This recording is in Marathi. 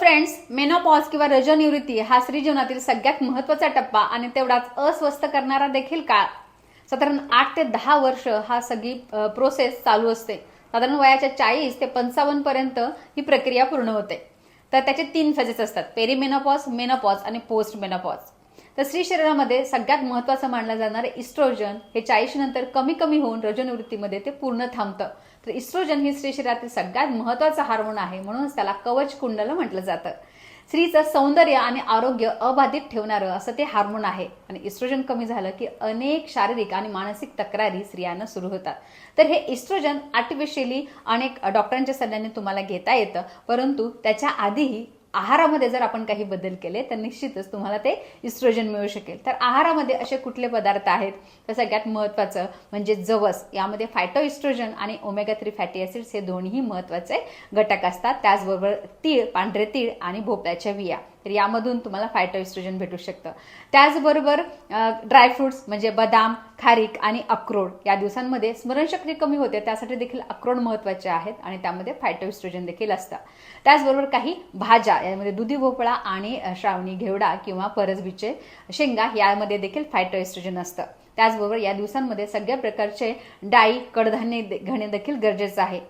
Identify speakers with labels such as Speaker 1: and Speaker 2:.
Speaker 1: फ्रेंड्स, मेनोपॉज किंवा रजोनिवृत्ती हा स्त्री जीवनातील सगळ्यात महत्त्वाचा टप्पा आणि तेवढाच अस्वस्थ करणारा देखील काळ. साधारण 8 ते 10 वर्ष हा सगळी प्रोसेस चालू असते. साधारण वयाच्या 40 ते 55 पर्यंत ही प्रक्रिया पूर्ण होते. तर त्याचे 3 फेजेस असतात: पेरीमेनोपॉज, मेनोपॉज आणि पोस्ट मेनोपॉज. तर स्त्री शरीरामध्ये सगळ्यात महत्त्वाचं मानलं जाणारे इस्ट्रोजन हे 40 नंतर कमी कमी होऊन रजोनिवृत्तीमध्ये ते पूर्ण थांबतं. तर इस्ट्रोजन ही स्त्री शरीरातील सगळ्यात महत्त्वाचा हार्मोन आहे, म्हणूनच त्याला कवच कुंडल म्हटलं जातं. स्त्रीचं सौंदर्य आणि आरोग्य अबाधित ठेवणारं असं ते हार्मोन आहे. आणि इस्ट्रोजन कमी झालं की अनेक शारीरिक आणि मानसिक तक्रारी स्त्रियांना सुरू होतात. तर हे इस्ट्रोजन आर्टिफिशियली अनेक डॉक्टरांच्या सल्ल्याने तुम्हाला घेता येतं, परंतु त्याच्या आधीही आहारामध्ये जर आपण काही बदल केले तर निश्चितच तुम्हाला ते इस्ट्रोजन मिळू शकेल. तर आहारामध्ये असे कुठले पदार्थ आहेत? तर सगळ्यात महत्त्वाचं म्हणजे जवस. यामध्ये फायटो इस्ट्रोजन आणि ओमेगा 3 फॅटी ॲसिड्स हे दोन्ही महत्त्वाचे घटक असतात. त्याचबरोबर तीळ, पांढरे तीळ आणि भोपळ्याच्या बिया, तर यामधून तुम्हाला फायटो इस्ट्रोजन भेटू शकतं. त्याचबरोबर ड्रायफ्रुट्स म्हणजे बदाम, खारीक आणि अक्रोड. या दिवसांमध्ये स्मरणशक्ती कमी होते, त्यासाठी देखील अक्रोड महत्त्वाचे आहेत आणि त्यामध्ये फायटो इस्ट्रोजन देखील असतं. त्याचबरोबर काही भाज्या, यामध्ये दुधी भोपळा आणि श्रावणी घेवडा किंवा परसबीचे शेंगा, यामध्ये देखील फायटो इस्ट्रोजन असतं. त्याचबरोबर या दिवसांमध्ये सगळ्या प्रकारचे डाळी, कडधान्य घेणे देखील गरजेचं आहे.